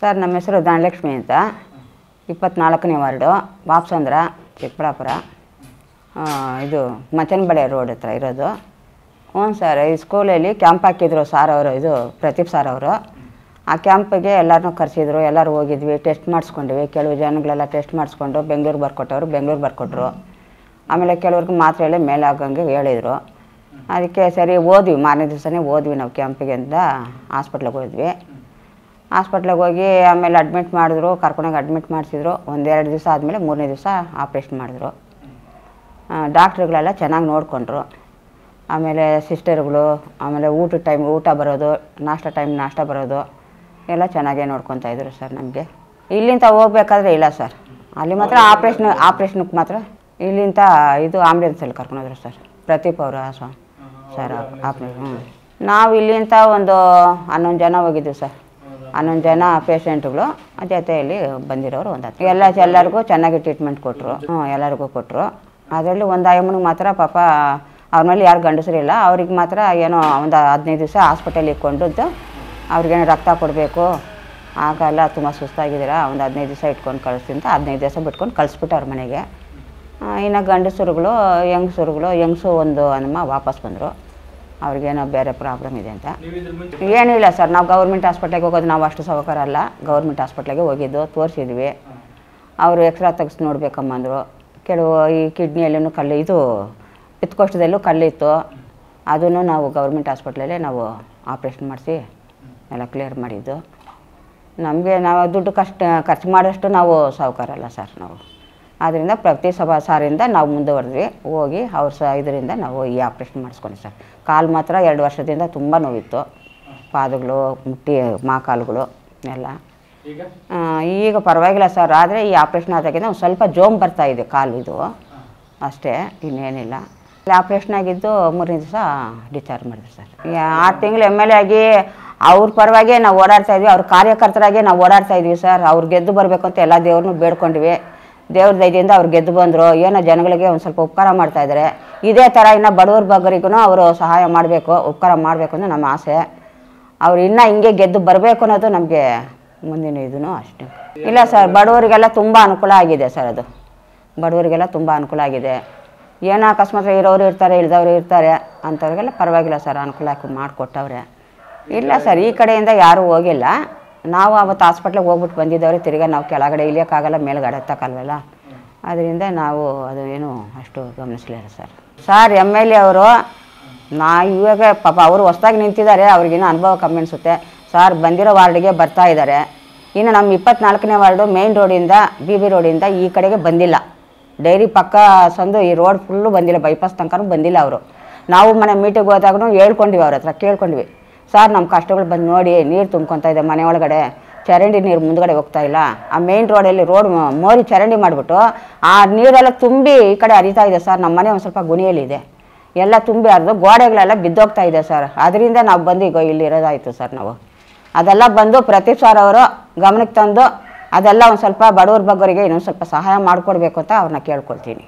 Sir ನಮ್ಮ ಹೆಸರು ಧನಲಕ್ಷ್ಮಿ ಅಂತ 24ನೇ ವಾರ್ಡು ವಾಪ್ಸಂದ್ರ ಚಿಕ್ಕಬಳ್ಳಾಪುರ ಇದು ಮಚನಬಳೆ ರೋಡ್ ಹತ್ರ ಇರೋದು. ಸರ್ ಈ ಸ್ಕೂಲಲ್ಲಿ ಕ್ಯಾಂಪ್ ಹಾಕಿದ್ರು ಸಾರ್ ಅವರು, ಇದು ಪ್ರದೀಪ್ ಸಾರ್ ಅವರು. ಆ ಕ್ಯಾಂಪಿಗೆ ಎಲ್ಲರನ್ನೂ ಕರೆಸಿದ್ರು, ಎಲ್ಲರೂ ಹೋಗಿದ್ವಿ, ಟೆಸ್ಟ್ ಮಾಡಿಸ್ಕೊಂಡ್ವಿ. ಕೆಲವು ಜನಗಳೆಲ್ಲ ಟೆಸ್ಟ್ ಮಾಡಿಸ್ಕೊಂಡು ಬೆಂಗಳೂರು ಬರ್ಕೊಟ್ಟವರು ಬೆಂಗಳೂರು ಬರ್ಕೊಟ್ರು. ಆಮೇಲೆ ಕೆಲವ್ರಿಗೆ ಮಾತ್ರ ಎಲ್ಲ ಮೇಲಾಗಂಗೆ ಹೇಳಿದರು. ಅದಕ್ಕೆ ಸರಿ ಹೋದ್ವಿ, ಮಾರನೇ ದಿವಸನೇ ಹೋದ್ವಿ ನಾವು ಕ್ಯಾಂಪಿಗೆ ಅಂತ ಹಾಸ್ಪಿಟ್ಲಿಗೆ ಹೋದ್ವಿ. ಹಾಸ್ಪಿಟ್ಲಿಗೆ ಹೋಗಿ ಆಮೇಲೆ ಅಡ್ಮಿಟ್ ಮಾಡಿದ್ರು, ಕರ್ಕೊಂಡೋಗಿ ಅಡ್ಮಿಟ್ ಮಾಡಿಸಿದ್ರು. 1-2 ದಿವಸ ಆದಮೇಲೆ 3ನೇ ದಿವಸ ಆಪ್ರೇಷನ್ ಮಾಡಿದ್ರು. ಡಾಕ್ಟ್ರುಗಳೆಲ್ಲ ಚೆನ್ನಾಗಿ ನೋಡಿಕೊಂಡ್ರು. ಆಮೇಲೆ ಸಿಸ್ಟರ್ಗಳು, ಆಮೇಲೆ ಊಟದ ಟೈಮ್ ಊಟ ಬರೋದು, ನಾಷ್ಟ ಟೈಮ್ ನಾಷ್ಟ ಬರೋದು ಎಲ್ಲ ಚೆನ್ನಾಗೇ ನೋಡ್ಕೊತಾಯಿದ್ರು ಸರ್. ನಮಗೆ ಇಲ್ಲಿಂದ ಹೋಗ್ಬೇಕಾದ್ರೆ ಇಲ್ಲ ಸರ್, ಅಲ್ಲಿ ಮಾತ್ರ ಆಪ್ರೇಷನ್ಗೆ ಮಾತ್ರ ಇಲ್ಲಿಂದ ಇದು ಆಂಬ್ಯುಲೆನ್ಸಲ್ಲಿ ಕರ್ಕೊಂಡೋದ್ರು ಸರ್. ಪ್ರದೀಪ್ ಅವರು ಸರ್ ಆಪ್ರೇಷನ್. ನಾವು ಇಲ್ಲಿಂದ ಒಂದು 11 ಜನ ಹೋಗಿದ್ದೀವಿ ಸರ್. 11 ಜನ ಪೇಷೆಂಟ್ಗಳು ಜೊತೆಯಲ್ಲಿ ಬಂದಿರೋರು ಒಂದು 10 ಎಲ್ಲರಿಗೂ ಚೆನ್ನಾಗಿ ಟ್ರೀಟ್ಮೆಂಟ್ ಕೊಟ್ಟರು. ಎಲ್ಲರಿಗೂ ಕೊಟ್ಟರು. ಅದರಲ್ಲಿ ಒಂದು ಅಮ್ಮನಿಗೆ ಮಾತ್ರ ಪಾಪ ಅವ್ರ ಮೇಲೆ ಯಾರು ಗಂಡಸರಿಲ್ಲ, ಅವ್ರಿಗೆ ಮಾತ್ರ ಏನೋ ಒಂದು 15 ದಿವಸ ಹಾಸ್ಪಿಟಲಿಗೆ ಇಟ್ಕೊಂಡಿದ್ದು. ಅವ್ರಿಗೇನೋ ರಕ್ತ ಕೊಡಬೇಕು, ಆಗೆಲ್ಲ ತುಂಬ ಸುಸ್ತಾಗಿದ್ದೀರಾ, ಒಂದು 15 ದಿವಸ ಇಟ್ಕೊಂಡು ಕಳಿಸ್ತೀನಿ ಅಂತ 15 ದಿವಸ ಬಿಟ್ಕೊಂಡು ಕಳಿಸ್ಬಿಟ್ಟು ಅವ್ರ ಮನೆಗೆ. ಇನ್ನು ಗಂಡಸರುಗಳು ಹೆಂಗಸು ಒಂದು ಅಮ್ಮ ವಾಪಸ್ ಬಂದರು. ಅವ್ರಿಗೇನೋ ಬೇರೆ ಪ್ರಾಬ್ಲಮ್ ಇದೆ ಅಂತ. ಏನಿಲ್ಲ ಸರ್, ನಾವು ಗೌರ್ಮೆಂಟ್ ಹಾಸ್ಪಿಟ್ಲಿಗೆ ಹೋಗೋದು, ನಾವು ಅಷ್ಟು ಸೌಕರ್ಯ ಅಲ್ಲ. ಗೌರ್ಮೆಂಟ್ ಹಾಸ್ಪಿಟ್ಲಿಗೆ ಹೋಗಿದ್ದು, ತೋರಿಸಿದ್ವಿ. ಅವರು ಎಕ್ಸ್ರಾ ತೆಗೆಸಿ ನೋಡ್ಬೇಕಂಬಂದರು. ಕೆಲವು ಈ ಕಿಡ್ನಿಯಲ್ಲೂ ಕಲ್ಲು, ಇದು ಪಿತ್ತಕೋಷ್ಟದಲ್ಲೂ ಕಲ್ಲಿತ್ತು. ಅದನ್ನು ನಾವು ಗೌರ್ಮೆಂಟ್ ಹಾಸ್ಪಿಟ್ಲಲ್ಲೇ ನಾವು ಆಪ್ರೇಷನ್ ಮಾಡಿಸಿ ಎಲ್ಲ ಕ್ಲಿಯರ್ ಮಾಡಿದ್ದು. ನಾವು ದುಡ್ಡು ಖರ್ಚು ಮಾಡೋಷ್ಟು ನಾವು ಸೌಕರ್ಯ ಅಲ್ಲ ಸರ್ ನಾವು. ಆದ್ದರಿಂದ ಪ್ರದೀಪ್ ಸಾರಿಂದ ನಾವು ಮುಂದುವರೆದ್ವಿ. ಹೋಗಿ ಅವ್ರ ಇದರಿಂದ ನಾವು ಈ ಆಪ್ರೇಷನ್ ಮಾಡಿಸ್ಕೊಂಡ್ವಿ ಸರ್. ಕಾಲು ಮಾತ್ರ 2 ವರ್ಷದಿಂದ ತುಂಬ ನೋವಿತ್ತು, ಪಾದಗಳು, ಮುಟ್ಟಿ ಕಾಲುಗಳು ಎಲ್ಲ. ಈಗ ಪರವಾಗಿಲ್ಲ ಸರ್. ಆದರೆ ಈ ಆಪ್ರೇಷನ್ ಆದಾಗಿಂದ ಒಂದು ಸ್ವಲ್ಪ ಜೋಮ್ ಬರ್ತಾಯಿದೆ ಕಾಲು, ಇದು ಅಷ್ಟೇ, ಇನ್ನೇನಿಲ್ಲ. ಆಪ್ರೇಷನ್ ಆಗಿದ್ದು 3ನೇ ದಿವಸ ಡಿಸ್ಚಾರ್ಜ್ ಮಾಡಿದ್ರು ಸರ್. 6 ತಿಂಗಳು MLA ಆಗಿ ಅವ್ರ ಪರವಾಗಿ ನಾವು ಓಡಾಡ್ತಾಯಿದ್ವಿ, ಅವ್ರ ಕಾರ್ಯಕರ್ತರಾಗೆ ನಾವು ಓಡಾಡ್ತಾಯಿದ್ವಿ ಸರ್. ಅವ್ರು ಗೆದ್ದು ಬರಬೇಕು ಅಂತ ಎಲ್ಲ ದೇವ್ರನ್ನೂ ಬೇಡ್ಕೊಂಡ್ವಿ. ದೇವ್ರ ದಯದಿಂದ ಅವ್ರು ಗೆದ್ದು ಬಂದರು. ಏನೋ ಜನಗಳಿಗೆ ಒಂದು ಸ್ವಲ್ಪ ಉಪಕಾರ ಮಾಡ್ತಾಯಿದ್ದಾರೆ. ಇದೇ ಥರ ಇನ್ನು ಬಡವ್ರ ಬಗ್ಗರಿಗೂ ಅವರು ಸಹಾಯ ಮಾಡಬೇಕು, ಉಪಕಾರ ಮಾಡಬೇಕು ಅನ್ನೋ ನಮ್ಮ ಆಸೆ. ಅವ್ರು ಇನ್ನೂ ಹಿಂಗೆ ಗೆದ್ದು ಬರಬೇಕು ಅನ್ನೋದು ನಮಗೆ ಮುಂದಿನ ಇದೂ ಅಷ್ಟೇ. ಇಲ್ಲ ಸರ್, ಬಡವರಿಗೆಲ್ಲ ತುಂಬ ಅನುಕೂಲ ಆಗಿದೆ ಸರ್. ಅದು ಬಡವರಿಗೆಲ್ಲ ತುಂಬ ಅನುಕೂಲ ಆಗಿದೆ. ಏನೋ ಅಕಸ್ಮಾತ್ ಇರೋರು ಇರ್ತಾರೆ, ಇಳಿದವರು ಇರ್ತಾರೆ, ಅಂಥವ್ರಿಗೆಲ್ಲ ಪರವಾಗಿಲ್ಲ ಸರ್, ಅನುಕೂಲ ಮಾಡಿಕೊಟ್ಟವ್ರೆ. ಇಲ್ಲ ಸರ್, ಈ ಕಡೆಯಿಂದ ಯಾರೂ ಹೋಗಿಲ್ಲ. ನಾವು ಅವತ್ತು ಹಾಸ್ಪಿಟ್ಲಿಗೆ ಹೋಗ್ಬಿಟ್ಟು ಬಂದಿದ್ದವ್ರೆ. ತಿರ್ಗಿ ನಾವು ಕೆಳಗಡೆ ಇಳಿಯೋಕ್ಕಾಗಲ್ಲ, ಮೇಲ್ಗಡೆ ಎತ್ತಕ್ಕಲ್ವಲ್ಲ. ಅದರಿಂದ ನಾವು ಅದು ಏನು ಅಷ್ಟು ಗಮನಿಸಲಿಲ್ಲ ಸರ್. MLA ಅವರು ಇವಾಗ ಪಾಪ ಅವರು ಹೊಸ್ದಾಗಿ ನಿಂತಿದ್ದಾರೆ, ಅವ್ರಿಗಿನ್ನೂ ಅನುಭವ ಕಮ್ಮಿ ಅನಿಸುತ್ತೆ ಸರ್. ಬಂದಿರೋ ವಾರ್ಡಿಗೆ ಬರ್ತಾ ಇದ್ದಾರೆ. ಇನ್ನು ನಮ್ಮ 24ನೇ ವಾರ್ಡು ಮೇನ್ ರೋಡಿಂದ BB ರೋಡಿಂದ ಈ ಕಡೆಗೆ ಬಂದಿಲ್ಲ. ಡೈರಿ ಪಕ್ಕ ಸಂದು ಈ ರೋಡ್ ಫುಲ್ಲು ಬಂದಿಲ್ಲ, ಬೈಪಾಸ್ ತನಕನೂ ಬಂದಿಲ್ಲ ಅವರು. ನಾವು ಮನೆ ಮೀಟಿಂಗ್ ಹೋದಾಗೂ ಹೇಳ್ಕೊಂಡ್ವಿ, ಅವ್ರ ಹತ್ರ ಕೇಳ್ಕೊಂಡ್ವಿ. ಸರ್ ನಮ್ಮ ಕಷ್ಟಗಳು ಬಂದು ನೋಡಿ, ನೀರು ತುಂಬ್ಕೊತಾ ಇದೆ ಮನೆ ಒಳಗಡೆ, ಚರಂಡಿ ನೀರು ಮುಂದ್ಗಡೆ ಹೋಗ್ತಾ ಇಲ್ಲ. ಆ ಮೇನ್ ರೋಡಲ್ಲಿ ರೋಡ್ ಮೋರಿ ಚರಂಡಿ ಮಾಡಿಬಿಟ್ಟು ಆ ನೀರೆಲ್ಲ ತುಂಬಿ ಈ ಕಡೆ ಹರಿತಾ ಇದೆ ಸರ್. ನಮ್ಮ ಮನೆ ಒಂದು ಸ್ವಲ್ಪ ಗುಣಿಯಲ್ಲಿದೆ, ಎಲ್ಲ ತುಂಬಿ ಹರಿದು ಗೋಡೆಗಳೆಲ್ಲ ಬಿದ್ದೋಗ್ತಾ ಇದೆ ಸರ್. ಅದರಿಂದ ನಾವು ಬಂದು ಈಗ ಇಲ್ಲಿ ಇರೋದಾಯಿತು ಸರ್. ನಾವು ಅದೆಲ್ಲ ಬಂದು ಪ್ರದೀಪ್ ಸಾರ್ ಅವರು ಗಮನಕ್ಕೆ ತಂದು ಅದೆಲ್ಲ ಒಂದು ಸ್ವಲ್ಪ ಬಡವ್ರ ಬಗ್ಗರಿಗೆ ಇನ್ನೊಂದು ಸ್ವಲ್ಪ ಸಹಾಯ ಮಾಡಿಕೊಡ್ಬೇಕು ಅಂತ ಅವ್ರನ್ನ ಕೇಳ್ಕೊಳ್ತೀನಿ.